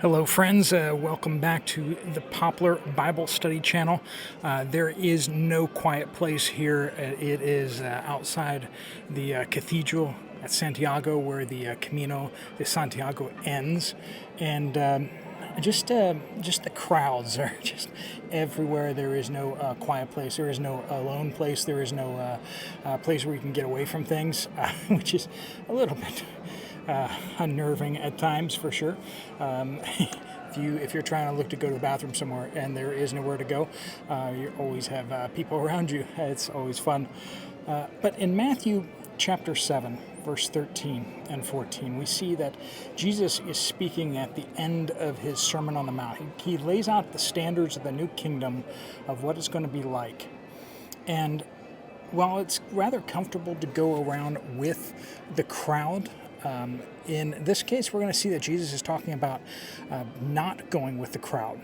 Hello, friends. Welcome back to the Poplar Bible Study channel. There is no quiet place here. It is outside the Cathedral at Santiago, where the Camino De Santiago ends, and just the crowds are just everywhere. There is no quiet place. There is no alone place. There is no place where you can get away from things, which is a little bit unnerving at times, for sure. If you're trying to look to go to the bathroom somewhere and there is nowhere to go, you always have people around you. It's always fun. But in Matthew chapter 7, verse 13 and 14, we see that Jesus is speaking at the end of his Sermon on the Mount. He lays out the standards of the new kingdom, of what it's going to be like. And while it's rather comfortable to go around with the crowd, in this case, we're going to see that Jesus is talking about not going with the crowd.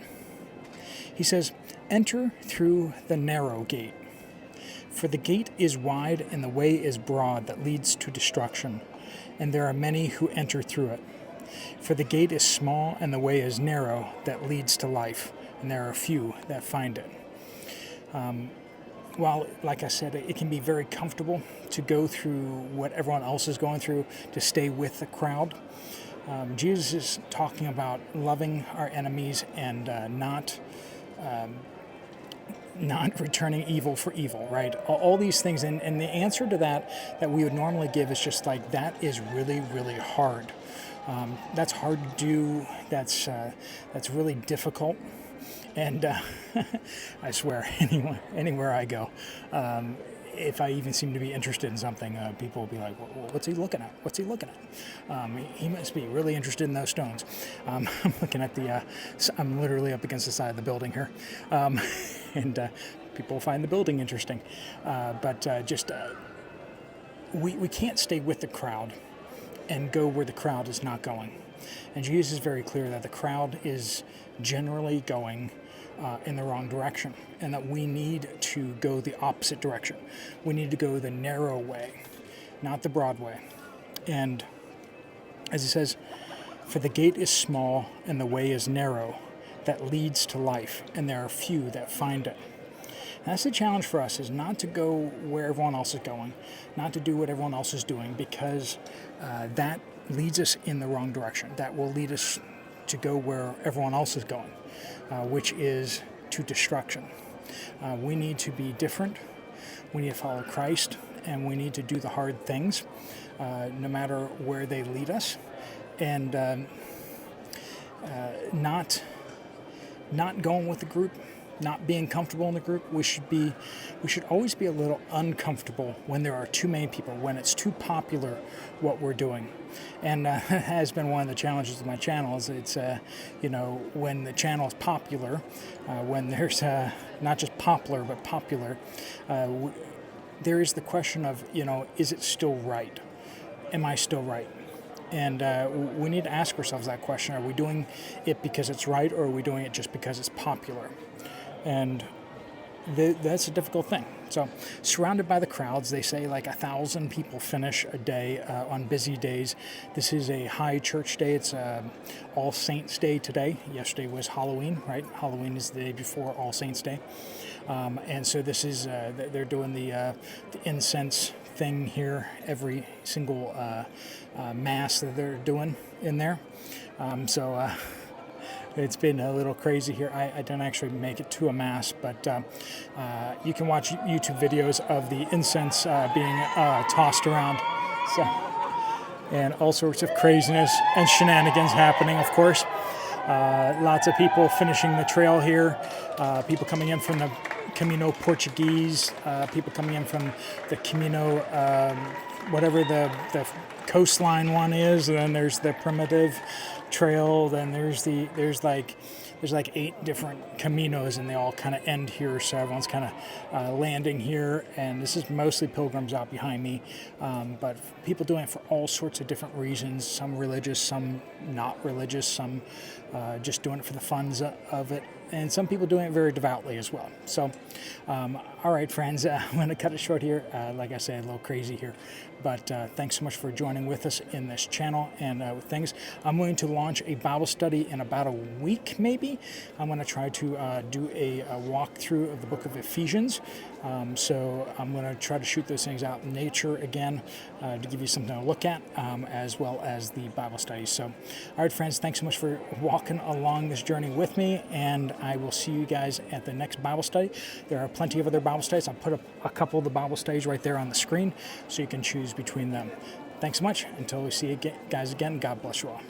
He says, "Enter through the narrow gate. For the gate is wide and the way is broad that leads to destruction, and there are many who enter through it. For the gate is small and the way is narrow that leads to life, and there are few that find it." While, like I said, it can be very comfortable to go through what everyone else is going through, to stay with the crowd, Jesus is talking about loving our enemies and not returning evil for evil, right? All these things. And the answer to that we would normally give is just like, that is really, really hard. That's hard to do. That's really difficult. And I swear, anywhere I go, if I even seem to be interested in something, people will be like, well, what's he looking at? What's he looking at? He must be really interested in those stones. I'm looking at I'm literally up against the side of the building here. And people find the building interesting. But we can't stay with the crowd and go where the crowd is not going. And Jesus is very clear that the crowd is generally going in the wrong direction, and that we need to go the opposite direction. We need to go the narrow way, not the broad way. And as he says, "For the gate is small and the way is narrow that leads to life, and there are few that find it." And that's the challenge for us, is not to go where everyone else is going, not to do what everyone else is doing, because that leads us in the wrong direction. That will lead us to go where everyone else is going, which is to destruction. We need to be different. We need to follow Christ, and we need to do the hard things, no matter where they lead us, and not going with the group, not being comfortable in the group. We should always be a little uncomfortable when there are too many people, when it's too popular what we're doing. And has been one of the challenges of my channel, is it's when the channel is popular, when there's not just poplar but popular, there is the question of, is it still right? Am I still right? And we need to ask ourselves that question. Are we doing it because it's right, or are we doing it just because it's popular? And that's a difficult thing. So, surrounded by the crowds, they say like 1,000 people finish a day on busy days. This is a high church day. It's All Saints Day today. Yesterday was Halloween, right? Halloween is the day before All Saints Day. And so this is, they're doing the incense thing here, every single mass that they're doing in there. It's been a little crazy here. I didn't actually make it to a mass, but you can watch YouTube videos of the incense being tossed around. So, and all sorts of craziness and shenanigans happening, of course. Lots of people finishing the trail here. People coming in from the Camino Portuguese. People coming in from the Camino, whatever the coastline one is. And then there's the primitive trail. Then there's like 8 different caminos, and they all kind of end here, so everyone's kind of landing here. And this is mostly pilgrims out behind me, but people doing it for all sorts of different reasons, some religious, some not religious, some just doing it for the fun of it. and some people doing it very devoutly as well. So, all right, friends, I'm going to cut it short here. Like I said, a little crazy here. But thanks so much for joining with us in this channel and with things. I'm going to launch a Bible study in about a week, maybe. I'm going to try to do a walkthrough of the book of Ephesians. So I'm going to try to shoot those things out in nature again to give you something to look at, as well as the Bible study. So, all right, friends, thanks so much for walking along this journey with me, and I will see you guys at the next Bible study. There are plenty of other Bible studies. I'll put up a couple of the Bible studies right there on the screen so you can choose between them. Thanks so much. Until we see you guys again, God bless you all.